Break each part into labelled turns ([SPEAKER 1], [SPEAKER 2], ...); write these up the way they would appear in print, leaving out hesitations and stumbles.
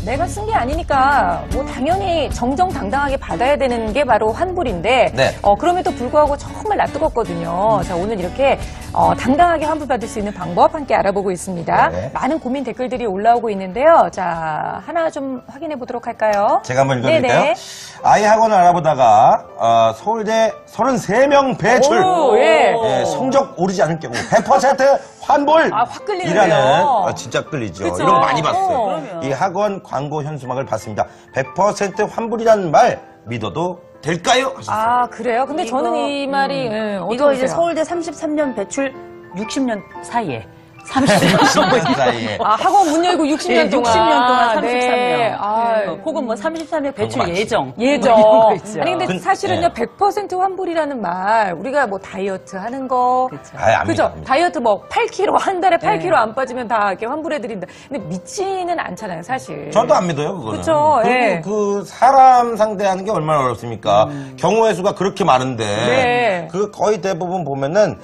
[SPEAKER 1] 내가 쓴 게 아니니까 뭐 당연히 정정당당하게 받아야 되는 게 바로 환불인데
[SPEAKER 2] 네.
[SPEAKER 1] 그럼에도 불구하고 정말 낯뜨겁거든요. 자, 오늘 이렇게 당당하게 환불받을 수 있는 방법 함께 알아보고 있습니다.
[SPEAKER 2] 네.
[SPEAKER 1] 많은 고민 댓글들이 올라오고 있는데요. 자, 하나 좀 확인해 보도록 할까요?
[SPEAKER 2] 제가 한번 읽어드릴까요?
[SPEAKER 1] 네네.
[SPEAKER 2] 아이 학원을 알아보다가 서울대 33명 배출.
[SPEAKER 1] 오, 예.
[SPEAKER 2] 예, 성적 오르지 않을 경우 100% 환불.
[SPEAKER 1] 확 끌리는데요.
[SPEAKER 2] 이라는 진짜 끌리죠.
[SPEAKER 1] 그쵸?
[SPEAKER 2] 이런 거 많이 봤어요.
[SPEAKER 3] 그럼요.
[SPEAKER 2] 이 학원 광고 현수막을 봤습니다. 100% 환불이라는 말 믿어도 될까요? 하셨어요.
[SPEAKER 1] 그래요? 근데 저는 이 말이
[SPEAKER 3] 이거 이제
[SPEAKER 1] 어떠세요?
[SPEAKER 3] 서울대 33년 배출 60년 사이에 30년
[SPEAKER 2] 사이에.
[SPEAKER 1] 학원 문 열고 60년 동안.
[SPEAKER 3] 60년 동안 33명.
[SPEAKER 1] 네.
[SPEAKER 3] 혹은 뭐 33명 배출
[SPEAKER 2] 많지.
[SPEAKER 3] 예정.
[SPEAKER 1] 예정.
[SPEAKER 3] 뭐 이런 거 있죠.
[SPEAKER 1] 아니 근데 사실은요,
[SPEAKER 2] 예.
[SPEAKER 1] 100% 환불이라는 말, 우리가 뭐 다이어트 하는 거,
[SPEAKER 3] 그쵸.
[SPEAKER 2] 안
[SPEAKER 1] 그죠?
[SPEAKER 2] 믿어요.
[SPEAKER 1] 다이어트 뭐 8kg 한 달에 8kg 안 빠지면 다 이렇게 환불해 드린다. 근데 믿지는 않잖아요, 사실.
[SPEAKER 2] 저도 안 믿어요, 그거는.
[SPEAKER 1] 그쵸,
[SPEAKER 2] 그리고
[SPEAKER 1] 예.
[SPEAKER 2] 그 사람 상대하는 게 얼마나 어렵습니까? 경우의 수가 그렇게 많은데.
[SPEAKER 1] 네.
[SPEAKER 2] 그 거의 대부분 보면은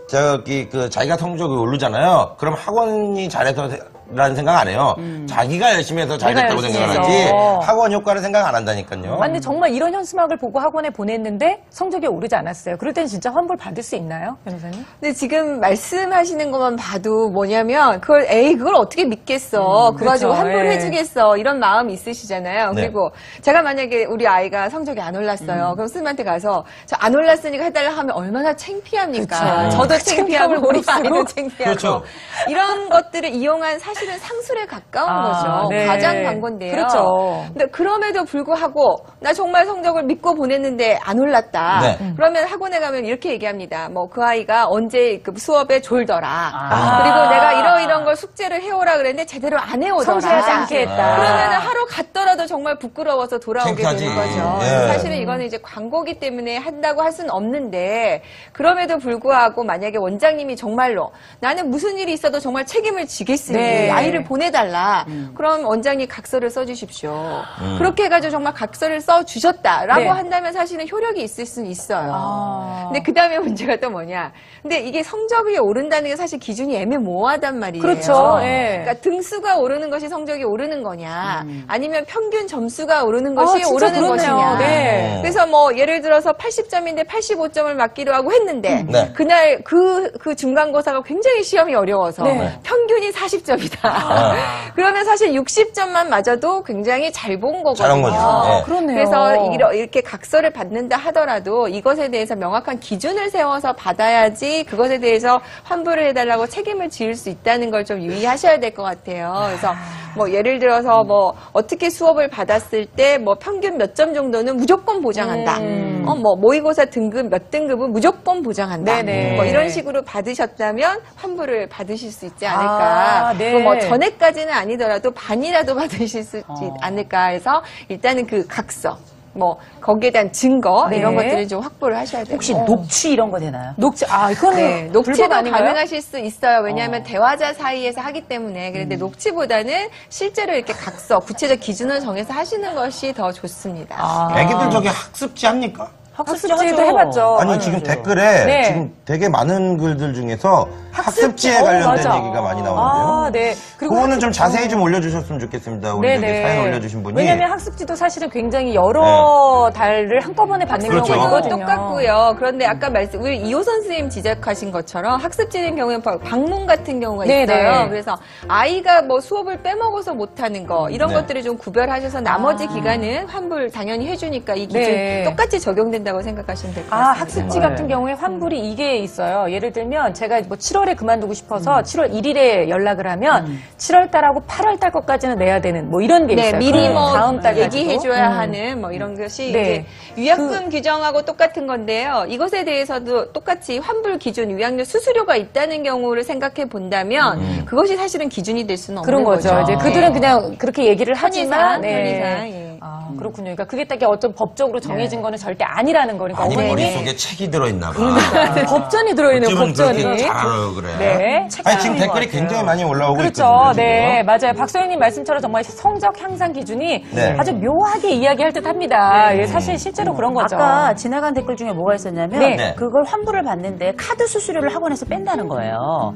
[SPEAKER 2] 자기가 성적이 오르잖아요. 그럼 학원이 잘해서라는 생각 안 해요. 자기가 열심히 해서 잘
[SPEAKER 1] 내가
[SPEAKER 2] 됐다고
[SPEAKER 1] 열심히
[SPEAKER 2] 생각을
[SPEAKER 1] 해서.
[SPEAKER 2] 하지 학원 효과를 생각 안 한다니까요.
[SPEAKER 1] 근데 정말 이런 현수막을 보고 학원에 보냈는데 성적이 오르지 않았어요. 그럴 땐 진짜 환불 받을 수 있나요, 변호사님?
[SPEAKER 4] 근데 지금 말씀하시는 것만 봐도 뭐냐면 그걸 어떻게 믿겠어. 그거 가지고
[SPEAKER 1] 그렇죠.
[SPEAKER 4] 환불해주겠어. 이런 마음이 있으시잖아요.
[SPEAKER 2] 네.
[SPEAKER 4] 그리고 제가 만약에 우리 아이가 성적이 안 올랐어요. 그럼 스님한테 가서 저 안 올랐으니까 해달라 하면 얼마나 창피합니까.
[SPEAKER 1] 그쵸.
[SPEAKER 4] 저도 창피하고
[SPEAKER 1] 창피함을
[SPEAKER 4] 우리
[SPEAKER 1] 무릅쓰고.
[SPEAKER 4] 아이도 창피하고.
[SPEAKER 2] 그렇죠.
[SPEAKER 4] 이런 것들을 이용한 사실은 상술에 가까운 거죠.
[SPEAKER 1] 네.
[SPEAKER 4] 과장 광고인데요.
[SPEAKER 1] 그렇죠.
[SPEAKER 4] 근데 그럼에도 불구하고 나 정말 성적을 믿고 보냈는데 안 올랐다.
[SPEAKER 2] 네.
[SPEAKER 4] 그러면 학원에 가면 이렇게 얘기합니다. 뭐 그 아이가 언제 그 수업에 졸더라.
[SPEAKER 3] 아.
[SPEAKER 4] 그리고 내가 이런 걸 숙제를 해오라 그랬는데 제대로 안 해오더라.
[SPEAKER 1] 성실하지 않게 했다.
[SPEAKER 4] 그러면은 하루 갔더라도 정말 부끄러워서 돌아오게
[SPEAKER 2] 창피하지.
[SPEAKER 4] 되는 거죠.
[SPEAKER 2] 예.
[SPEAKER 4] 사실은 이거는 이제 광고기 때문에 한다고 할 수는 없는데 그럼에도 불구하고 만약에 원장님이 정말로 나는 무슨 일이 있어도 정말 책임을 지겠으니
[SPEAKER 1] 네.
[SPEAKER 4] 아이를 보내달라. 그럼 원장님 각서를 써주십시오. 그렇게 해가지고 정말 각서를 써주셨다라고
[SPEAKER 1] 네.
[SPEAKER 4] 한다면 사실은 효력이 있을 수는 있어요. 근데 그 다음에 문제가 또 뭐냐. 근데 이게 성적이 오른다는 게 사실 기준이 애매모호하단 말이에요.
[SPEAKER 1] 그렇죠. 예.
[SPEAKER 4] 그러니까 등수가 오르는 것이 성적이 오르는 거냐, 아니면 평균 점수가 오르는 것이
[SPEAKER 1] 진짜
[SPEAKER 4] 오르는
[SPEAKER 1] 그러네요.
[SPEAKER 4] 것이냐.
[SPEAKER 1] 네.
[SPEAKER 4] 그래서 뭐 예를 들어서 80점인데 85점을 맞기로 하고 했는데
[SPEAKER 2] 네.
[SPEAKER 4] 그날 그 중간고사가 굉장히 시험이 어려워서
[SPEAKER 1] 네.
[SPEAKER 4] 평균이 40점이다. 그러면 사실 60점만 맞아도 굉장히 잘 본 거거든요.
[SPEAKER 2] 잘한 거죠. 네.
[SPEAKER 1] 그렇네요.
[SPEAKER 4] 그래서 이렇게 각서를 받는다 하더라도 이것에 대해서 명확한 기준을 세워서 받아야지 그것에 대해서 환불을 해달라고 책임을 지을 수 있다는 걸 좀 유의하셔야 될 것 같아요. 그래서 뭐 예를 들어서 뭐 어떻게 수업을 받았을 때 뭐 평균 몇 점 정도는 무조건 보장한다. 뭐 모의고사 등급 몇 등급은 무조건 보장한다.
[SPEAKER 1] 네네.
[SPEAKER 4] 뭐 이런 식으로 받으셨다면 환불을 받으실 수 있지 않을까.
[SPEAKER 1] 네.
[SPEAKER 4] 뭐 전에까지는 아니더라도 반이라도 받으실 수 있지 않을까 해서 일단은 그 각서, 뭐 거기에 대한 증거
[SPEAKER 1] 네.
[SPEAKER 4] 이런 것들을 좀 확보를 하셔야 돼요.
[SPEAKER 3] 혹시 녹취 이런 거 되나요?
[SPEAKER 1] 녹취, 이거는
[SPEAKER 4] 네,
[SPEAKER 1] 불법
[SPEAKER 4] 녹취도
[SPEAKER 1] 아닌가요?
[SPEAKER 4] 가능하실 수 있어요. 왜냐하면 대화자 사이에서 하기 때문에. 그런데 녹취보다는 실제로 이렇게 각서, 구체적 기준을 정해서 하시는 것이 더 좋습니다.
[SPEAKER 2] 애기들 저기 학습지 합니까?
[SPEAKER 1] 학습지도
[SPEAKER 3] 하죠.
[SPEAKER 1] 해봤죠.
[SPEAKER 2] 아니, 지금 댓글에
[SPEAKER 1] 네.
[SPEAKER 2] 지금 되게 많은 글들 중에서 학습지에 관련된
[SPEAKER 1] 맞아.
[SPEAKER 2] 얘기가 많이 나오는데요.
[SPEAKER 1] 네.
[SPEAKER 2] 그거는 좀 자세히 좀 올려주셨으면 좋겠습니다. 우리 저기 사연 올려주신 분이.
[SPEAKER 1] 왜냐면 학습지도 사실은 굉장히 여러 달을 한꺼번에 받는
[SPEAKER 2] 그렇죠.
[SPEAKER 1] 경우가
[SPEAKER 4] 학습지도
[SPEAKER 1] 있거든요.
[SPEAKER 4] 똑같고요. 그런데 아까 우리 이호선 선생님 지적하신 것처럼 학습지인 경우에는 방문 같은 경우가
[SPEAKER 1] 네,
[SPEAKER 4] 있어요.
[SPEAKER 1] 네.
[SPEAKER 4] 그래서 아이가 뭐 수업을 빼먹어서 못하는 거 이런
[SPEAKER 2] 네.
[SPEAKER 4] 것들을 좀 구별하셔서 나머지 기간은 환불 당연히 해주니까 이 기준
[SPEAKER 1] 네.
[SPEAKER 4] 똑같이 적용된다고 생각하시면 될 것 같습니다.
[SPEAKER 1] 학습지 같은 경우에 환불이 이게 있어요. 예를 들면 제가 뭐 7월에 그만두고 싶어서 7월 1일에 연락을 하면 7월 달하고 8월 달 것까지는 내야 되는 뭐 이런 게
[SPEAKER 4] 네,
[SPEAKER 1] 있어요.
[SPEAKER 4] 미리 뭐
[SPEAKER 1] 다음 달
[SPEAKER 4] 얘기해줘야 하는 뭐 이런 것이
[SPEAKER 1] 네.
[SPEAKER 4] 이제 위약금 규정하고 똑같은 건데요. 이것에 대해서도 똑같이 환불 기준 위약료 수수료가 있다는 경우를 생각해 본다면 그것이 사실은 기준이 될 수는 없는
[SPEAKER 1] 그런 거죠. 이제 그들은 그냥 그렇게 얘기를 하지만
[SPEAKER 4] 편의상, 예.
[SPEAKER 1] 그렇군요. 그러니까 그게 딱 어떤 법적으로 정해진 거는 절대 아니라는 거니까
[SPEAKER 2] 아니,
[SPEAKER 1] 어머님이
[SPEAKER 2] 머릿속에 책이 들어있나 봐.
[SPEAKER 1] 법전이 들어있는
[SPEAKER 2] 어쩌면
[SPEAKER 1] 법전이.
[SPEAKER 2] 그렇게 잘 알아요, 그래.
[SPEAKER 1] 네.
[SPEAKER 2] 아니, 지금 댓글이 굉장히 많이 올라오고
[SPEAKER 1] 그렇죠.
[SPEAKER 2] 있거든요.
[SPEAKER 1] 네, 맞아요. 박소연님 말씀처럼 정말 성적 향상 기준이
[SPEAKER 2] 네.
[SPEAKER 1] 아주 묘하게 이야기할 듯 합니다. 예, 사실 실제로 그런 거죠.
[SPEAKER 3] 아까 지나간 댓글 중에 뭐가 있었냐면
[SPEAKER 1] 네.
[SPEAKER 2] 네.
[SPEAKER 3] 그걸 환불을 받는데 카드 수수료를 학원에서 뺀다는 거예요.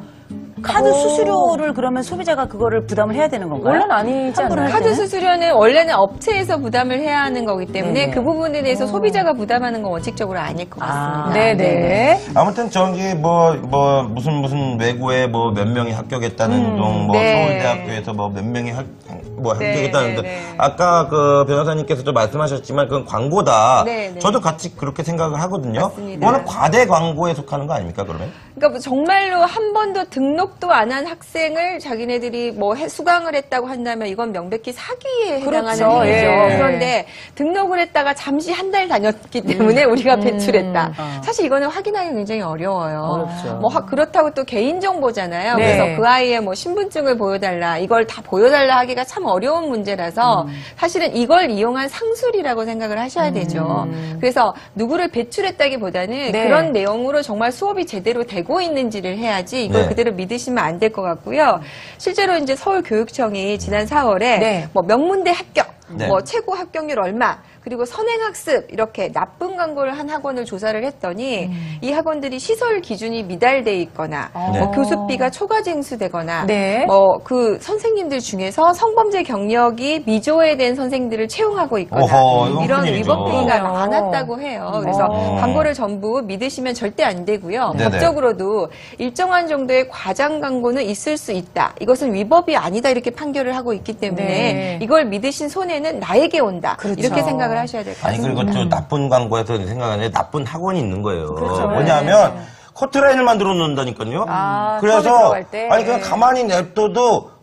[SPEAKER 3] 카드 수수료를 그러면 소비자가 그거를 부담을 해야 되는 건가요?
[SPEAKER 1] 원래는 아니지
[SPEAKER 3] 환불을
[SPEAKER 1] 않나요?
[SPEAKER 3] 할
[SPEAKER 4] 카드
[SPEAKER 3] 때는?
[SPEAKER 4] 수수료는 원래는 업체에서 부담을 해야 하는 거기 때문에
[SPEAKER 3] 네네.
[SPEAKER 4] 그 부분에 대해서 소비자가 부담하는 건 원칙적으로 아닐 것 같습니다.
[SPEAKER 1] 네네.
[SPEAKER 2] 아무튼 저기 무슨 외고에 몇 명이 합격했다는 둥,
[SPEAKER 4] 네.
[SPEAKER 2] 서울대학교에서 몇 명이
[SPEAKER 4] 네,
[SPEAKER 2] 합격했다는데
[SPEAKER 4] 네, 네.
[SPEAKER 2] 아까 그 변호사님께서도 말씀하셨지만 그건 광고다.
[SPEAKER 4] 네, 네.
[SPEAKER 2] 저도 같이 그렇게 생각을 하거든요.
[SPEAKER 4] 맞습니다.
[SPEAKER 2] 그거는 과대 광고에 속하는 거 아닙니까 그러면?
[SPEAKER 4] 그러니까 뭐 정말로 한 번도 등록도 안 한 학생을 자기네들이 수강을 했다고 한다면 이건 명백히 사기에 해당하는
[SPEAKER 1] 그렇죠.
[SPEAKER 4] 일이죠.
[SPEAKER 1] 예.
[SPEAKER 4] 그런데 등록을 했다가 잠시 한 달 다녔기 때문에 우리가 배출했다. 사실 이거는 확인하기 굉장히 어려워요.
[SPEAKER 3] 어렵죠.
[SPEAKER 4] 그렇다고 또 개인정보잖아요.
[SPEAKER 1] 네.
[SPEAKER 4] 그래서 그 아이의 신분증을 보여달라. 이걸 다 보여달라 하기가 참 어려운 문제라서 사실은 이걸 이용한 상술이라고 생각을 하셔야 되죠. 그래서 누구를 배출했다기보다는
[SPEAKER 1] 네.
[SPEAKER 4] 그런 내용으로 정말 수업이 제대로 되고 있는지를 해야지 이걸
[SPEAKER 2] 네.
[SPEAKER 4] 그대로 믿으시면 안 될 것 같고요. 실제로 이제 서울교육청이 지난 4월에
[SPEAKER 1] 네.
[SPEAKER 4] 명문대 합격,
[SPEAKER 2] 네.
[SPEAKER 4] 최고 합격률 얼마, 그리고 선행학습 이렇게 나쁜 광고를 한 학원을 조사를 했더니 이 학원들이 시설 기준이 미달돼 있거나
[SPEAKER 2] 네.
[SPEAKER 4] 교습비가 초과 징수되거나
[SPEAKER 1] 네.
[SPEAKER 4] 그 선생님들 중에서 성범죄 경력이 미조회된 선생들을 채용하고 있거나
[SPEAKER 2] 어허, 이건
[SPEAKER 4] 이런
[SPEAKER 2] 큰일이죠.
[SPEAKER 4] 위법 행위가
[SPEAKER 1] 그러네요.
[SPEAKER 4] 많았다고 해요. 그래서 광고를 전부 믿으시면 절대 안 되고요.
[SPEAKER 2] 네네.
[SPEAKER 4] 법적으로도 일정한 정도의 과장 광고는 있을 수 있다. 이것은 위법이 아니다 이렇게 판결을 하고 있기 때문에
[SPEAKER 1] 네.
[SPEAKER 4] 이걸 믿으신 손해는 나에게 온다.
[SPEAKER 1] 그렇죠.
[SPEAKER 4] 이렇게 생각을 하셔야 될 것
[SPEAKER 2] 아니
[SPEAKER 4] 같습니다.
[SPEAKER 2] 그리고 또 나쁜 광고에서 생각하는데 나쁜 학원이 있는 거예요.
[SPEAKER 1] 그렇죠.
[SPEAKER 2] 뭐냐면 커트라인을 만들어 놓는다니까요.
[SPEAKER 1] 아, 수업에
[SPEAKER 2] 그래서
[SPEAKER 1] 들어갈 때.
[SPEAKER 2] 아니 그냥 가만히 냅둬도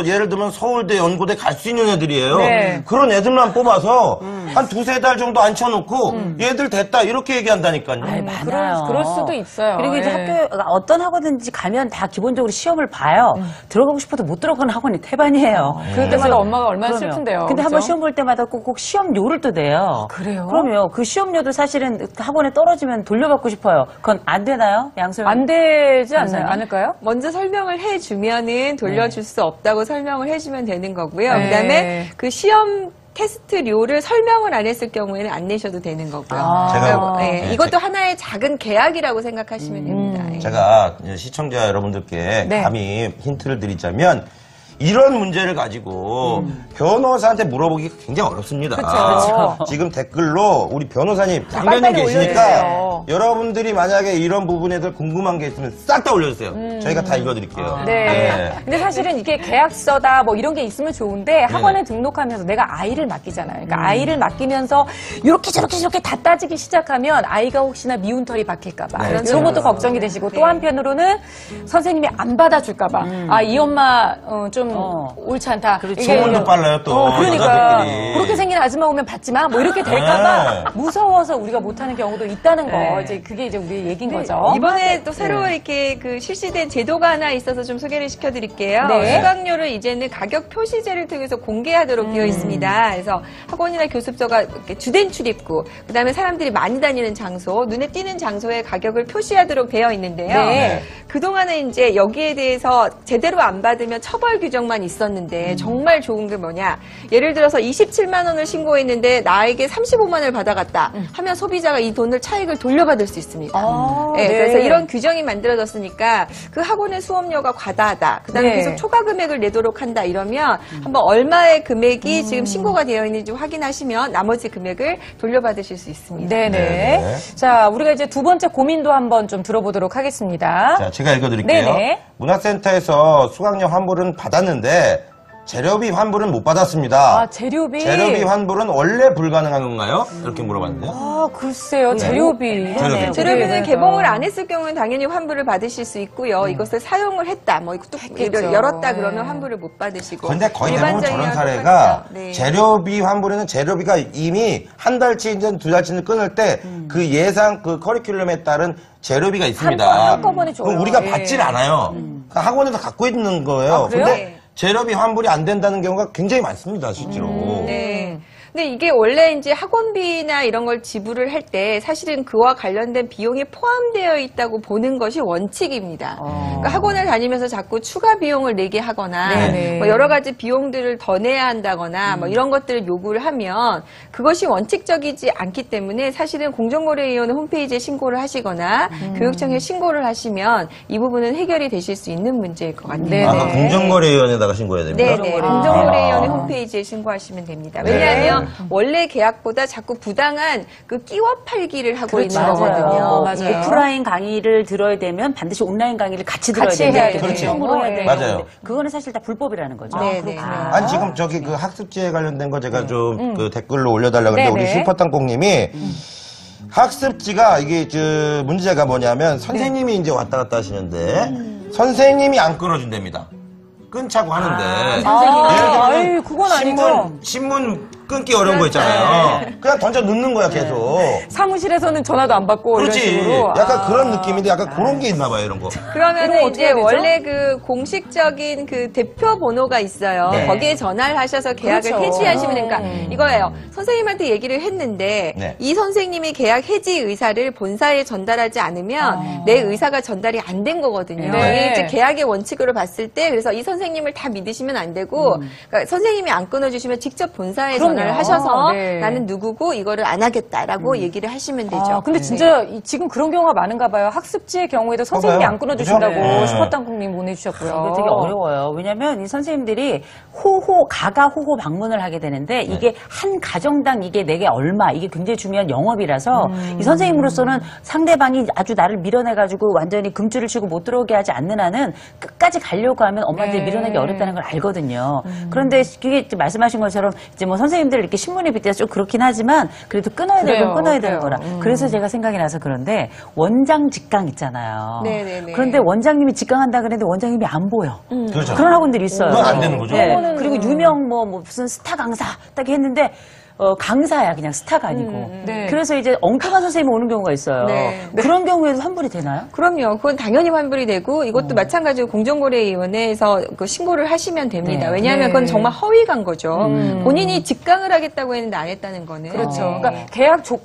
[SPEAKER 2] 예를 들면 서울대, 연고대 갈 수 있는 애들이에요.
[SPEAKER 1] 네.
[SPEAKER 2] 그런 애들만 뽑아서 한 두세 달 정도 앉혀놓고 얘들 됐다 이렇게 얘기한다니까요.
[SPEAKER 3] 많아요.
[SPEAKER 1] 그럴 수도 있어요.
[SPEAKER 3] 그리고 이제
[SPEAKER 1] 예.
[SPEAKER 3] 어떤 학원든지 가면 다 기본적으로 시험을 봐요. 들어가고 싶어도 못 들어가는 학원이 태반이에요.
[SPEAKER 1] 그럴 때마다 엄마가 얼마나 슬픈데요.
[SPEAKER 3] 근데
[SPEAKER 1] 그렇죠?
[SPEAKER 3] 한번 시험 볼 때마다 꼭 시험료를 또 내요.
[SPEAKER 1] 그래요?
[SPEAKER 3] 그럼요. 그 시험료도 사실은 학원에 떨어지면 돌려받고 싶어요. 그건 안 되나요? 양소영
[SPEAKER 1] 안 되지
[SPEAKER 3] 변호사님?
[SPEAKER 1] 않을까요?
[SPEAKER 4] 먼저 설명을 해주면은 돌려줄 수 없다고 설명을 해주면 되는 거고요.
[SPEAKER 1] 네.
[SPEAKER 4] 그다음에 그 시험 테스트료를 설명을 안 했을 경우에는 안 내셔도 되는 거고요.
[SPEAKER 2] 제가
[SPEAKER 4] 네, 이것도 하나의 작은 계약이라고 생각하시면 됩니다. 예.
[SPEAKER 2] 제가 시청자 여러분들께
[SPEAKER 1] 네.
[SPEAKER 2] 감히 힌트를 드리자면 이런 문제를 가지고 변호사한테 물어보기가 굉장히 어렵습니다.
[SPEAKER 1] 그쵸.
[SPEAKER 2] 지금 댓글로 우리 변호사님,
[SPEAKER 1] 빨리빨리
[SPEAKER 2] 장변님 계시니까
[SPEAKER 1] 올려주세요.
[SPEAKER 2] 여러분들이 만약에 이런 부분에 대해서 궁금한 게 있으면 싹 다 올려주세요. 저희가 다 읽어드릴게요.
[SPEAKER 1] 네. 근데 사실은 이게 계약서다 이런 게 있으면 좋은데 학원에 등록하면서 내가 아이를 맡기잖아요. 그러니까 아이를 맡기면서 이렇게 저렇게 다 따지기 시작하면 아이가 혹시나 미운 털이 박힐까봐
[SPEAKER 2] 네,
[SPEAKER 1] 이런
[SPEAKER 2] 그렇죠.
[SPEAKER 1] 것도 걱정이 되시고 또
[SPEAKER 4] 네.
[SPEAKER 1] 한편으로는 선생님이 안 받아줄까봐 이 엄마 좀 옳지 않다.
[SPEAKER 2] 소문도 빨라요, 또.
[SPEAKER 1] 그러니까
[SPEAKER 2] 여자들끼리.
[SPEAKER 1] 그렇게 생긴 아줌마 오면 받지 마. 이렇게 될까봐 무서워서 우리가 못하는 경우도 있다는 거.
[SPEAKER 3] 네.
[SPEAKER 1] 이제 그게 이제 우리의 얘기인 거죠.
[SPEAKER 4] 이번에 또 새로 이렇게 실시된 제도가 하나 있어서 좀 소개를 시켜드릴게요.
[SPEAKER 1] 네.
[SPEAKER 4] 수강료를 이제는 가격 표시제를 통해서 공개하도록 되어 있습니다. 그래서 학원이나 교습소가 이렇게 주된 출입구, 그다음에 사람들이 많이 다니는 장소, 눈에 띄는 장소의 가격을 표시하도록 되어 있는데요.
[SPEAKER 1] 네.
[SPEAKER 4] 그동안은 이제 여기에 대해서 제대로 안 받으면 처벌 규정만 있었는데 정말 좋은 게 뭐냐? 예를 들어서 27만 원을 신고했는데 나에게 35만 원을 받아갔다 하면 소비자가 이 돈을 차익을 돌려받을 수 있습니다. 네, 그래서 이런 규정이 만들어졌으니까 그 학원의 수업료가 과다하다. 그다음에
[SPEAKER 1] 네.
[SPEAKER 4] 계속 초과 금액을 내도록 한다. 이러면 한번 얼마의 금액이 지금 신고가 되어 있는지 확인하시면 나머지 금액을 돌려받으실 수 있습니다.
[SPEAKER 1] 네네.
[SPEAKER 2] 네네.
[SPEAKER 1] 자, 우리가 이제 두 번째 고민도 한번 좀 들어보도록 하겠습니다.
[SPEAKER 2] 자, 제가 읽어드릴게요.
[SPEAKER 1] 네네.
[SPEAKER 2] 문화센터에서 수강료 환불은 받았는데 재료비 환불은 못 받았습니다.
[SPEAKER 1] 아, 재료비.
[SPEAKER 2] 재료비 환불은 원래 불가능한 건가요? 이렇게 물어봤는데요.
[SPEAKER 1] 아, 글쎄요. 재료비.
[SPEAKER 2] 재료비.
[SPEAKER 4] 재료비는 개봉을 안 했을 경우는 당연히 환불을 받으실 수 있고요. 이것을 사용을 했다,
[SPEAKER 1] 했겠죠.
[SPEAKER 4] 열었다
[SPEAKER 1] 네.
[SPEAKER 4] 그러면 환불을 못 받으시고.
[SPEAKER 2] 근데 거의 대부분
[SPEAKER 4] 일반적인
[SPEAKER 2] 저런 사례가
[SPEAKER 4] 똑같죠. 네.
[SPEAKER 2] 재료비 환불에는 재료비가 이미 한 달치든 두 달치든 끊을 때 그 예상 그 커리큘럼에 따른 재료비가 있습니다.
[SPEAKER 1] 한꺼번에 줘요.
[SPEAKER 2] 그럼 우리가
[SPEAKER 1] 예.
[SPEAKER 2] 받질 않아요. 그러니까 학원에서 갖고 있는 거예요.
[SPEAKER 1] 아, 그래요?
[SPEAKER 2] 근데 재료비 환불이 안 된다는 경우가 굉장히 많습니다, 실제로.
[SPEAKER 4] 네. 근데 이게 원래 이제 학원비나 이런 걸 지불을 할 때 사실은 그와 관련된 비용이 포함되어 있다고 보는 것이 원칙입니다. 그러니까 학원을 다니면서 자꾸 추가 비용을 내게 하거나
[SPEAKER 1] 네네.
[SPEAKER 4] 뭐 여러 가지 비용들을 더 내야 한다거나 뭐 이런 것들을 요구를 하면 그것이 원칙적이지 않기 때문에 사실은 공정거래위원회 홈페이지에 신고를 하시거나 교육청에 신고를 하시면 이 부분은 해결이 되실 수 있는 문제일 것 같아요.
[SPEAKER 1] 네네.
[SPEAKER 2] 아까 공정거래위원회에다가 신고해야 됩니다.
[SPEAKER 4] 네네.
[SPEAKER 1] 아.
[SPEAKER 4] 공정거래위원회 홈페이지에 신고하시면 됩니다.
[SPEAKER 2] 네.
[SPEAKER 4] 왜냐하면 원래 계약보다 자꾸 부당한 그 끼워 팔기를 하고 있는
[SPEAKER 3] 맞아요.
[SPEAKER 4] 거거든요.
[SPEAKER 1] 맞아요.
[SPEAKER 3] 오프라인 강의를 들어야 되면 반드시 온라인 강의를 같이 들어야
[SPEAKER 1] 같이 해야
[SPEAKER 3] 되는데
[SPEAKER 1] 되죠.
[SPEAKER 3] 처음으로 해야
[SPEAKER 1] 네.
[SPEAKER 3] 돼요.
[SPEAKER 2] 맞아요.
[SPEAKER 3] 근데 그거는 사실 다 불법이라는 거죠.
[SPEAKER 4] 네, 네.
[SPEAKER 2] 아니 지금 저기 그 학습지에 관련된 거 제가 좀 그 댓글로 올려달라고 했는데 우리
[SPEAKER 1] 네네.
[SPEAKER 2] 슈퍼땅콩님이 학습지가 이게 문제가 뭐냐면 선생님이 이제 왔다 갔다 하시는데 선생님이 안 끊어준답니다. 끊자고 하는데 예를 들면
[SPEAKER 1] 아유, 그건 아니죠.
[SPEAKER 2] 신문 끊기 어려운 거 있잖아요. 그냥 던져 넣는 거야 계속.
[SPEAKER 1] 사무실에서는 전화도 안 받고
[SPEAKER 2] 그렇지.
[SPEAKER 1] 이런 식으로.
[SPEAKER 2] 약간
[SPEAKER 1] 아.
[SPEAKER 2] 그런 느낌인데 약간 그런 게 있나 봐요 이런 거.
[SPEAKER 4] 그러면
[SPEAKER 1] 그럼 어떻게
[SPEAKER 4] 이제
[SPEAKER 1] 해야 되죠?
[SPEAKER 4] 원래 그 공식적인 그 대표 번호가 있어요.
[SPEAKER 2] 네.
[SPEAKER 4] 거기에 전화를 하셔서 계약을
[SPEAKER 1] 그렇죠.
[SPEAKER 4] 해지하시면 되니까 이거예요. 선생님한테 얘기를 했는데
[SPEAKER 2] 네.
[SPEAKER 4] 이 선생님이 계약 해지 의사를 본사에 전달하지 않으면 내 의사가 전달이 안 된 거거든요.
[SPEAKER 1] 네.
[SPEAKER 4] 이게 이제 계약의 원칙으로 봤을 때 그래서 이 선생님을 다 믿으시면 안 되고 그러니까 선생님이 안 끊어주시면 직접 본사에
[SPEAKER 1] 그럼요.
[SPEAKER 4] 전화를 하셔서
[SPEAKER 1] 네.
[SPEAKER 4] 나는 누구고 이거를 안 하겠다라고 얘기를 하시면 되죠.
[SPEAKER 1] 아, 근데 진짜 지금 그런 경우가 많은가 봐요. 학습지의 경우에도 선생님이
[SPEAKER 2] 봐봐요.
[SPEAKER 1] 안 끊어주신다고
[SPEAKER 2] 그죠? 네.
[SPEAKER 1] 슈퍼땅콩님 보내주셨고요.
[SPEAKER 3] 이거 되게 어려워요. 왜냐면 이 선생님들이 가가호호 방문을 하게 되는데 이게 한 가정당 이게 내게 얼마 이게 굉장히 중요한 영업이라서 이 선생님으로서는 상대방이 아주 나를 밀어내가지고 완전히 금줄을 치고 못 들어오게 하지 않는 한은 끝까지 가려고 하면 엄마한테
[SPEAKER 1] 네.
[SPEAKER 3] 밀어내기 어렵다는 걸 알거든요. 그런데 그게 이제 말씀하신 것처럼 이제 뭐 선생님들 이렇게 신문에 빗대서 좀 그렇긴 하지만 그래도 끊어야 되고
[SPEAKER 1] 그래요.
[SPEAKER 3] 끊어야 되는
[SPEAKER 1] 그래요.
[SPEAKER 3] 거라. 그래서 제가 생각이 나서 그런데 원장 직강 있잖아요.
[SPEAKER 4] 네네네.
[SPEAKER 3] 그런데 원장님이 직강한다 그랬는데 원장님이 안 보여.
[SPEAKER 2] 그렇죠.
[SPEAKER 3] 그런 학원들이 있어요.
[SPEAKER 2] 그건 안 되는 거죠.
[SPEAKER 3] 네. 그리고 유명 뭐 무슨 스타 강사 딱 했는데 강사야 그냥 스타가 아니고.
[SPEAKER 1] 네.
[SPEAKER 3] 그래서 이제 엉뚱한 선생님이 오는 경우가 있어요.
[SPEAKER 4] 네.
[SPEAKER 3] 그런 경우에도 환불이 되나요?
[SPEAKER 4] 그럼요. 그건 당연히 환불이 되고 이것도 마찬가지로 공정거래위원회에서 그 신고를 하시면 됩니다.
[SPEAKER 3] 네.
[SPEAKER 4] 왜냐하면
[SPEAKER 1] 네.
[SPEAKER 4] 그건 정말 허위 광고죠. 본인이 직강을 하겠다고 했는데 안 했다는 거는.
[SPEAKER 1] 그렇죠. 그러니까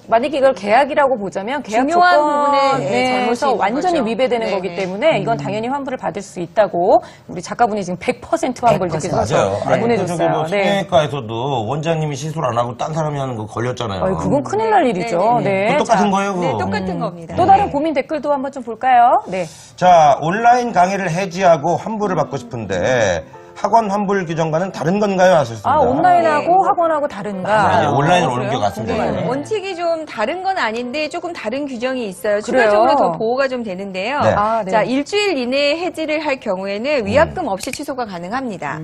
[SPEAKER 1] 만약에 이걸 계약이라고 보자면 계약
[SPEAKER 4] 중요한
[SPEAKER 1] 조건에
[SPEAKER 4] 부분에 잘못이
[SPEAKER 1] 대해서
[SPEAKER 4] 있는
[SPEAKER 1] 완전히
[SPEAKER 4] 거죠.
[SPEAKER 1] 위배되는
[SPEAKER 4] 네,
[SPEAKER 1] 거기
[SPEAKER 4] 네.
[SPEAKER 1] 때문에 이건 당연히 환불을 받을 수 있다고 우리 작가분이 지금 100% 환불 이렇게
[SPEAKER 2] 맞아요.
[SPEAKER 1] 써서
[SPEAKER 2] 아니, 저기
[SPEAKER 1] 보내줬어요.
[SPEAKER 2] 뭐
[SPEAKER 1] 네.
[SPEAKER 2] 성형외과에서도 원장님이 시술 안 하고 딴 사람이 하는 거 걸렸잖아요.
[SPEAKER 1] 아유, 그건 큰일 날 일이죠. 네.
[SPEAKER 2] 또 똑같은
[SPEAKER 1] 자,
[SPEAKER 2] 거예요, 그거.
[SPEAKER 4] 네, 똑같은 겁니다.
[SPEAKER 1] 또 다른 고민 댓글도 한번 좀 볼까요? 네.
[SPEAKER 2] 자, 온라인 강의를 해지하고 환불을 받고 싶은데 학원 환불 규정과는 다른 건가요? 하셨습니다.
[SPEAKER 1] 아, 온라인하고
[SPEAKER 4] 네.
[SPEAKER 1] 학원하고 다른가?
[SPEAKER 2] 아니, 온라인으로
[SPEAKER 1] 그래요?
[SPEAKER 2] 옮겨갔습니다.
[SPEAKER 1] 궁금하네요.
[SPEAKER 2] 네.
[SPEAKER 4] 원칙이 좀 다른 건 아닌데 조금 다른 규정이 있어요.
[SPEAKER 1] 그래요?
[SPEAKER 4] 추가적으로 더 보호가 좀 되는데요.
[SPEAKER 2] 네.
[SPEAKER 1] 아, 네.
[SPEAKER 4] 자, 일주일 이내에 해지를 할 경우에는 위약금 없이 취소가 가능합니다.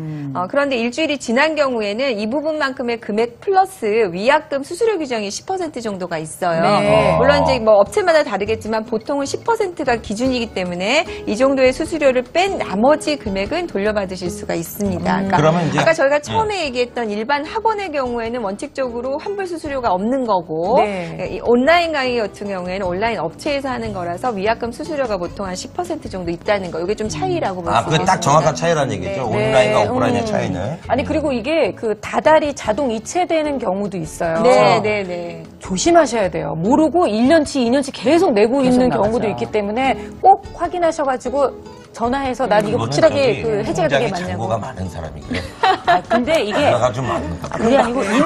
[SPEAKER 4] 그런데 일주일이 지난 경우에는 이 부분만큼의 금액 플러스 위약금 수수료 규정이 10% 정도가 있어요.
[SPEAKER 1] 네.
[SPEAKER 4] 물론 이제 뭐 업체마다 다르겠지만 보통은 10%가 기준이기 때문에 이 정도의 수수료를 뺀 나머지 금액은 돌려받으실 수가 있습니다. 그러니까
[SPEAKER 2] 그러면 이제
[SPEAKER 4] 아까 저희가 처음에 얘기했던 일반 학원의 경우에는 원칙적으로 환불 수수료가 없는 거고
[SPEAKER 1] 네.
[SPEAKER 4] 이 온라인 강의 같은 경우에는 온라인 업체에서 하는 거라서 위약금 수수료가 보통 한 10% 정도 있다는 거. 이게 좀 차이라고 볼 수
[SPEAKER 2] 아,
[SPEAKER 4] 있습니다.
[SPEAKER 2] 그게 딱 정확한 차이라는 얘기죠.
[SPEAKER 4] 네.
[SPEAKER 2] 온라인과 오프라인의 차이는.
[SPEAKER 1] 아니, 그리고 이게 그 다달이 자동 이체되는 경우도 있어요.
[SPEAKER 4] 네, 네, 네.
[SPEAKER 1] 조심하셔야 돼요. 모르고 1년치, 2년치 계속 내고 있는
[SPEAKER 3] 나가죠.
[SPEAKER 1] 경우도 있기 때문에 꼭 확인하셔가지고 전화해서 난 이거
[SPEAKER 2] 이거는
[SPEAKER 1] 확실하게
[SPEAKER 2] 저기
[SPEAKER 1] 그 해제가 되게
[SPEAKER 2] 굉장히
[SPEAKER 1] 맞냐고.
[SPEAKER 2] 잔고가 많은 사람이 그래.
[SPEAKER 3] 근데 이게
[SPEAKER 2] 전화가 좀 많은 것
[SPEAKER 3] 그게 아니고 인터넷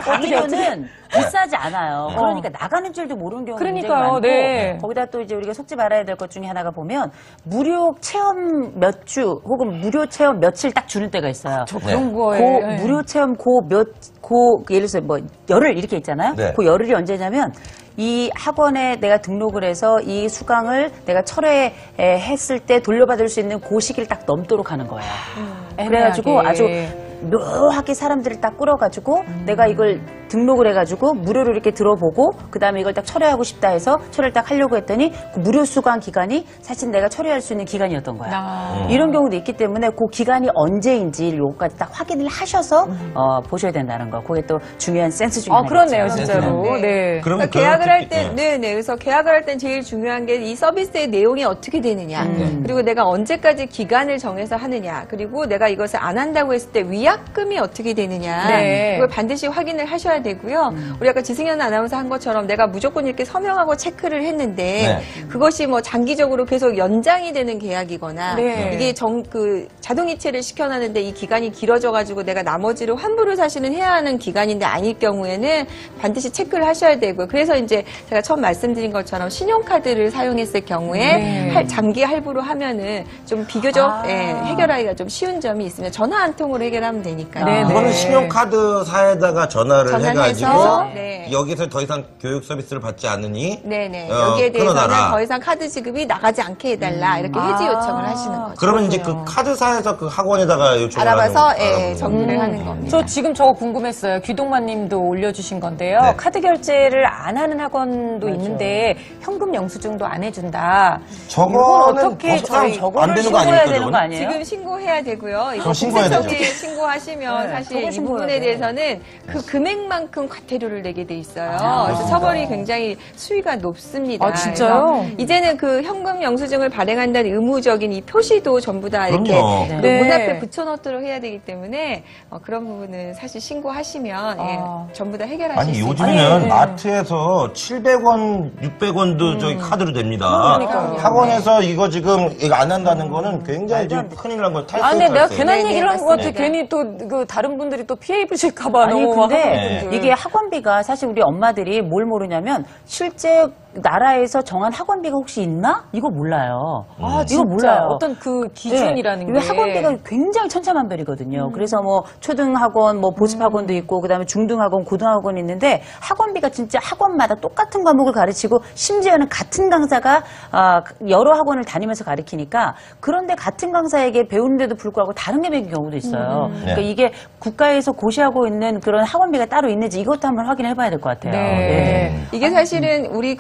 [SPEAKER 3] 강의료는 비싸지 않아요. 그러니까 나가는 줄도 모르는 경우가 굉장히
[SPEAKER 1] 그러니까요,
[SPEAKER 3] 많고
[SPEAKER 1] 네.
[SPEAKER 3] 거기다 또 이제 우리가 속지 말아야 될 것 중에 하나가 보면 무료 체험 몇 주 혹은 무료 체험 며칠 딱 주는 때가 있어요.
[SPEAKER 1] 그런 거에.
[SPEAKER 3] 그 무료 체험 예를 들어서 뭐 열흘 이렇게 있잖아요.
[SPEAKER 2] 네.
[SPEAKER 3] 그 열흘이 언제냐면 이 학원에 내가 등록을 해서 이 수강을 내가 철회했을 때 돌려받을 수 있는 그 시기를 딱 넘도록 하는 거예요. 그래가지고 아주 묘하게 사람들을 딱 끌어가지고 내가 이걸 등록을 해가지고 무료로 이렇게 들어보고 그 다음에 이걸 딱 철회하고 싶다 해서 철회를 딱 하려고 했더니 그 무료 수강 기간이 사실 내가 철회할 수 있는 기간이었던 거야. 이런 경우도 있기 때문에 그 기간이 언제인지 요거까지 딱 확인을 하셔서 보셔야 된다는 거. 그게 또 중요한 센스 중에 하나죠.
[SPEAKER 1] 그렇네요, 진짜로.
[SPEAKER 4] 네.
[SPEAKER 1] 네.
[SPEAKER 2] 그러면
[SPEAKER 4] 그러니까 계약을 할
[SPEAKER 2] 그렇게-
[SPEAKER 4] 때, 네네. 그래서 계약을 할 땐 제일 중요한 게 이 서비스의 내용이 어떻게 되느냐. 그리고 내가 언제까지 기간을 정해서 하느냐. 그리고 내가 이것을 안 한다고 했을 때 위약 계약금이 어떻게 되느냐
[SPEAKER 1] 네.
[SPEAKER 4] 그걸 반드시 확인을 하셔야 되고요. 우리 아까 지승현 아나운서 한 것처럼 내가 무조건 이렇게 서명하고 체크를 했는데 그것이 뭐 장기적으로 계속 연장이 되는 계약이거나
[SPEAKER 1] 네.
[SPEAKER 4] 이게 자동이체를 시켜놨는데 이 기간이 길어져가지고 내가 나머지를 환불을 사실은 해야 하는 기간인데 아닐 경우에는 반드시 체크를 하셔야 되고요. 그래서 이제 제가 처음 말씀드린 것처럼 신용카드를 사용했을 경우에 장기 할부로 하면은 좀 비교적 해결하기가 좀 쉬운 점이 있습니다. 전화 한 통으로 해결하면 되니까요.
[SPEAKER 1] 네,
[SPEAKER 2] 그거는 신용카드사에다가 전화를 해가지고
[SPEAKER 4] 네.
[SPEAKER 2] 여기서 더 이상 교육 서비스를 받지 않으니
[SPEAKER 4] 네네. 여기에 대해서는
[SPEAKER 2] 끊어놔라.
[SPEAKER 4] 더 이상 카드 지급이 나가지 않게 해달라 이렇게 해지 요청을 하시는 거죠.
[SPEAKER 2] 그러면 이제 그 카드사에서 그 학원에다가 요청을
[SPEAKER 4] 알아봐서
[SPEAKER 2] 하는
[SPEAKER 4] 정리를 하는 겁니다.
[SPEAKER 1] 저 지금 저거 궁금했어요. 귀동만 님도 올려주신 건데요.
[SPEAKER 2] 네.
[SPEAKER 1] 카드 결제를 안 하는 학원도 있는데 현금 영수증도 안 해준다. 이건
[SPEAKER 2] 저거는
[SPEAKER 1] 어떻게
[SPEAKER 2] 저거는
[SPEAKER 1] 저거를
[SPEAKER 2] 안 되는 거
[SPEAKER 3] 신고해야
[SPEAKER 2] 아닙니까?
[SPEAKER 3] 되는 거
[SPEAKER 2] 저거는?
[SPEAKER 3] 아니에요?
[SPEAKER 4] 지금 신고해야 되고요. 이거
[SPEAKER 2] 그럼 신고해야
[SPEAKER 4] 공세청에
[SPEAKER 2] 되죠.
[SPEAKER 4] 신고하시면
[SPEAKER 3] 네,
[SPEAKER 4] 사실
[SPEAKER 3] 저거
[SPEAKER 4] 이
[SPEAKER 3] 신고해야
[SPEAKER 4] 부분에
[SPEAKER 3] 돼요.
[SPEAKER 4] 대해서는 그 금액만큼 과태료를 내게 돼 있어요. 그래서
[SPEAKER 2] 그렇습니다.
[SPEAKER 4] 처벌이 굉장히 수위가 높습니다.
[SPEAKER 1] 아, 진짜요?
[SPEAKER 4] 그래서 이제는 그 현금 영수증을 발행한다는 의무적인 이 표시도 전부 다 이렇게
[SPEAKER 2] 그럼요.
[SPEAKER 4] 그
[SPEAKER 1] 네.
[SPEAKER 4] 문 앞에 붙여놓도록 해야 되기 때문에 그런 부분은 사실 신고하시면 전부 다 해결하실
[SPEAKER 2] 아니
[SPEAKER 4] 수 있어요.
[SPEAKER 2] 요즘에는 마트에서 700원, 600원도 저기 카드로 됩니다.
[SPEAKER 1] 그러니까요.
[SPEAKER 2] 학원에서 이거 지금 이거 안 한다는 거는 굉장히 지금 큰일 난 거예요.
[SPEAKER 1] 아, 근데 내가 괜한
[SPEAKER 4] 네,
[SPEAKER 1] 얘기를 한 것 같아.
[SPEAKER 4] 맞습니다.
[SPEAKER 1] 괜히 또 그 다른 분들이 또 피해 입으실까봐
[SPEAKER 3] 아니
[SPEAKER 1] 너무
[SPEAKER 3] 근데
[SPEAKER 1] 학원분들.
[SPEAKER 3] 이게 학원비가 사실 우리 엄마들이 뭘 모르냐면 실제 나라에서 정한 학원비가 혹시 있나? 이거 몰라요.
[SPEAKER 1] 아,
[SPEAKER 3] 이거
[SPEAKER 1] 진짜
[SPEAKER 3] 몰라요.
[SPEAKER 1] 어떤 그 기준이라는
[SPEAKER 3] 네.
[SPEAKER 1] 게.
[SPEAKER 3] 왜 학원비가 굉장히 천차만별이거든요. 그래서 뭐 초등학원, 뭐 보습학원도 있고 그다음에 중등학원, 고등학원이 있는데 학원비가 진짜 학원마다 똑같은 과목을 가르치고 심지어는 같은 강사가 여러 학원을 다니면서 가르치니까 그런데 같은 강사에게 배우는데도 불구하고 다른 금액의 경우도 있어요. 그러니까 이게 국가에서 고시하고 있는 그런 학원비가 따로 있는지 이것도 한번 확인해 봐야 될 것 같아요.
[SPEAKER 1] 네.
[SPEAKER 4] 이게 사실은 우리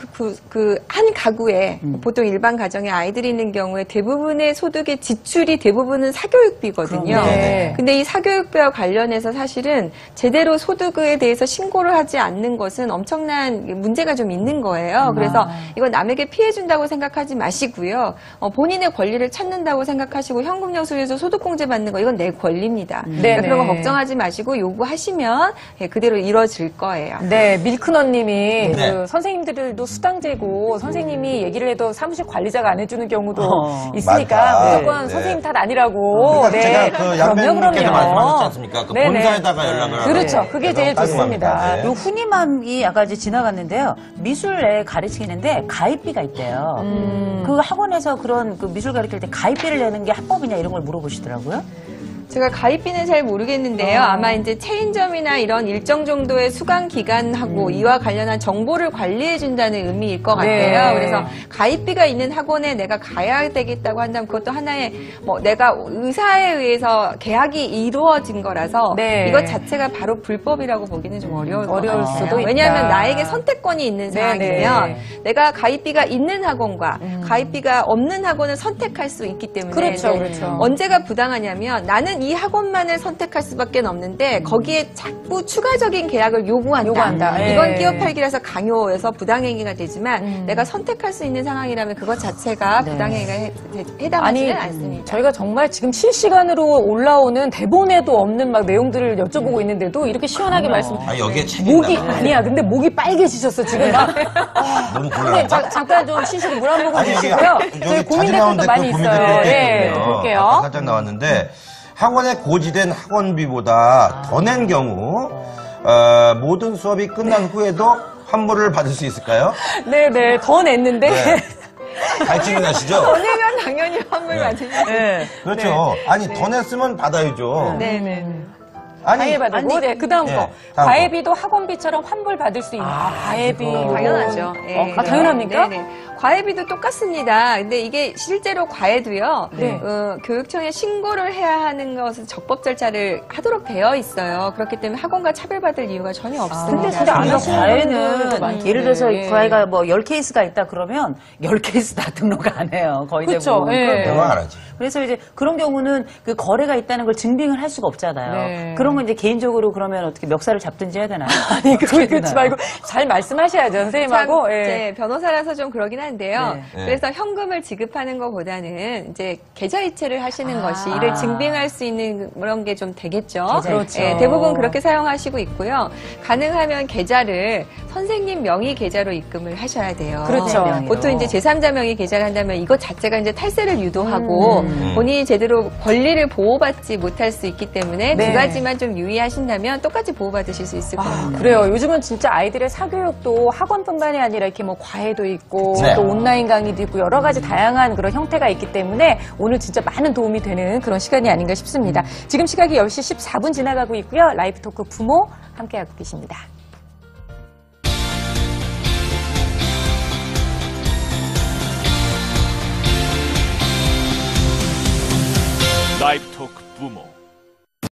[SPEAKER 4] 한 가구에 보통 일반 가정에 아이들이 있는 경우에 대부분의 소득의 지출이 대부분은 사교육비거든요.
[SPEAKER 1] 네.
[SPEAKER 4] 근데 이 사교육비와 관련해서 사실은 제대로 소득에 대해서 신고를 하지 않는 것은 엄청난 문제가 좀 있는 거예요. 그래서 이건 남에게 피해 준다고 생각하지 마시고요. 본인의 권리를 찾는다고 생각하시고 현금 영수증에서 소득공제 받는 거 이건 내 권리입니다. 그러니까 그런 거 걱정하지 마시고 요구하시면 그대로 이루어질 거예요.
[SPEAKER 1] 네, 밀크너님이
[SPEAKER 2] 네.
[SPEAKER 1] 그 선생님들도 수당제고 선생님이 얘기를 해도 사무실 관리자가 안 해주는 경우도 있으니까
[SPEAKER 2] 맞다.
[SPEAKER 1] 무조건
[SPEAKER 2] 네.
[SPEAKER 1] 선생님 탓 아니라고.
[SPEAKER 2] 그러니까 제가 그 양배님께서 말씀하셨지 않습니까? 그
[SPEAKER 1] 네네.
[SPEAKER 2] 본사에다가 연락을 하라고.
[SPEAKER 1] 그렇죠. 그게 제일
[SPEAKER 2] 깔끔합니다.
[SPEAKER 1] 좋습니다.
[SPEAKER 2] 네.
[SPEAKER 3] 요 훈이맘이 아까 이제 지나갔는데요. 미술에 가르치는데 가입비가 있대요. 그 학원에서 그런 그 미술 가르칠 때 가입비를 내는 게 합법이냐 이런 걸 물어보시더라고요.
[SPEAKER 4] 제가 가입비는 잘 모르겠는데요. 아마 이제 체인점이나 이런 일정 정도의 수강 기간하고 이와 관련한 정보를 관리해 준다는 의미일 것
[SPEAKER 1] 네.
[SPEAKER 4] 같아요. 그래서 가입비가 있는 학원에 내가 가야 되겠다고 한다면 그것도 하나의 뭐 내가 의사에 의해서 계약이 이루어진 거라서
[SPEAKER 1] 네.
[SPEAKER 4] 이것 자체가 바로 불법이라고 보기는 좀 어려울 것
[SPEAKER 1] 어려울
[SPEAKER 4] 같아요.
[SPEAKER 1] 수도 있다.
[SPEAKER 4] 왜냐하면 나에게 선택권이 있는
[SPEAKER 1] 네,
[SPEAKER 4] 상황이면
[SPEAKER 1] 네.
[SPEAKER 4] 내가 가입비가 있는 학원과 가입비가 없는 학원을 선택할 수 있기 때문에
[SPEAKER 1] 그렇죠,
[SPEAKER 4] 이제
[SPEAKER 1] 그렇죠.
[SPEAKER 4] 언제가 부당하냐면 나는 이 학원만을 선택할 수밖에 없는데 거기에 자꾸 추가적인 계약을
[SPEAKER 1] 요구한다.
[SPEAKER 4] 이건
[SPEAKER 1] 예.
[SPEAKER 4] 끼어 팔기라서 강요해서 부당행위가 되지만 내가 선택할 수 있는 상황이라면 그것 자체가 부당행위가 해당하지는 않습니다.
[SPEAKER 1] 저희가 정말 지금 실시간으로 올라오는 대본에도 없는 막 내용들을 여쭤보고 있는데도 이렇게 시원하게 말씀.
[SPEAKER 2] 아, 여기에 책이
[SPEAKER 1] 목이
[SPEAKER 2] 있나 봐요.
[SPEAKER 1] 아니야. 근데 목이 빨개지셨어 지금 막.
[SPEAKER 2] 너무
[SPEAKER 1] 근데
[SPEAKER 2] 곤란한가?
[SPEAKER 1] 잠깐 좀 쉬시고 물 한 모금
[SPEAKER 2] 아니, 여기
[SPEAKER 1] 드시고요. 저희
[SPEAKER 2] 자주
[SPEAKER 1] 고민될
[SPEAKER 2] 나온
[SPEAKER 1] 것도
[SPEAKER 2] 댓글
[SPEAKER 1] 많이
[SPEAKER 2] 고민될
[SPEAKER 1] 있어요.
[SPEAKER 2] 것도
[SPEAKER 1] 예,
[SPEAKER 2] 있거든요.
[SPEAKER 1] 또 볼게요.
[SPEAKER 2] 아까 살짝 나왔는데 학원에 고지된 학원비보다 더 낸 경우 모든 수업이 끝난 후에도 환불을 받을 수 있을까요?
[SPEAKER 1] 네네 더 냈는데.
[SPEAKER 2] 네. 갈증이 나시죠?
[SPEAKER 4] 더 내면 당연히 환불 받으시죠.
[SPEAKER 2] 그렇죠. 아니 더 냈으면 받아야죠.
[SPEAKER 4] 네네.
[SPEAKER 2] 아니
[SPEAKER 1] 당해받고 네, 그 다음
[SPEAKER 2] 예,
[SPEAKER 1] 거
[SPEAKER 2] 다음
[SPEAKER 1] 과외비도 학원비처럼 환불 받을 수 있는 과외비
[SPEAKER 4] 당연하죠. 예.
[SPEAKER 1] 당연합니까?
[SPEAKER 4] 네네. 과외비도 똑같습니다. 근데 이게 실제로 과외도요.
[SPEAKER 1] 네.
[SPEAKER 4] 교육청에 신고를 해야 하는 것은 적법 절차를 하도록 되어 있어요. 그렇기 때문에 학원과 차별받을 이유가 전혀 없습니다.
[SPEAKER 3] 근데 진짜 안
[SPEAKER 1] 그렇죠.
[SPEAKER 3] 과외는
[SPEAKER 1] 분들도 많은데.
[SPEAKER 3] 예를 들어서
[SPEAKER 1] 예.
[SPEAKER 3] 그 아이가 뭐 10케이스가 있다 그러면 10케이스 다 등록 안 해요. 거의
[SPEAKER 1] 그쵸,
[SPEAKER 3] 대부분.
[SPEAKER 1] 예.
[SPEAKER 3] 그런데
[SPEAKER 2] 대화 안 하지.
[SPEAKER 3] 그래서 이제 그런 경우는 그 거래가 있다는 걸 증빙을 할 수가 없잖아요.
[SPEAKER 1] 네.
[SPEAKER 3] 그런 걸 선생님은 이제 개인적으로 그러면 어떻게 멱살을 잡든지 해야 되나요?
[SPEAKER 1] 아니, 그렇지 말고 잘 말씀하셔야죠, 선생님하고.
[SPEAKER 4] 참,
[SPEAKER 1] 예.
[SPEAKER 4] 이제 변호사라서 좀 그러긴 한데요.
[SPEAKER 3] 네.
[SPEAKER 4] 그래서 현금을 지급하는 것보다는 이제 계좌 이체를 하시는
[SPEAKER 3] 아.
[SPEAKER 4] 것이 이를 증빙할 수 있는 그런 게 좀 되겠죠.
[SPEAKER 3] 그렇죠.
[SPEAKER 4] 예, 대부분 그렇게 사용하시고 있고요. 가능하면 계좌를 선생님 명의 계좌로 입금을 하셔야 돼요.
[SPEAKER 1] 그렇죠.
[SPEAKER 4] 보통 이제 제3자 명의 계좌를 한다면 이것 자체가 이제 탈세를 유도하고 본인이 제대로 권리를 보호받지 못할 수 있기 때문에
[SPEAKER 1] 네.
[SPEAKER 4] 두 가지만 좀 유의하신다면 똑같이 보호받으실 수 있을 겁니다.
[SPEAKER 1] 그래요. 요즘은 진짜 아이들의 사교육도 학원뿐만이 아니라 이렇게 뭐 과외도 있고
[SPEAKER 2] 네.
[SPEAKER 1] 또 온라인 강의도 있고 여러 가지 다양한 그런 형태가 있기 때문에 오늘 진짜 많은 도움이 되는 그런 시간이 아닌가 싶습니다. 지금 시각이 10시 14분 지나가고 있고요. 라이프 토크 부모 함께하고 계십니다.
[SPEAKER 5] 라이프 토크 부모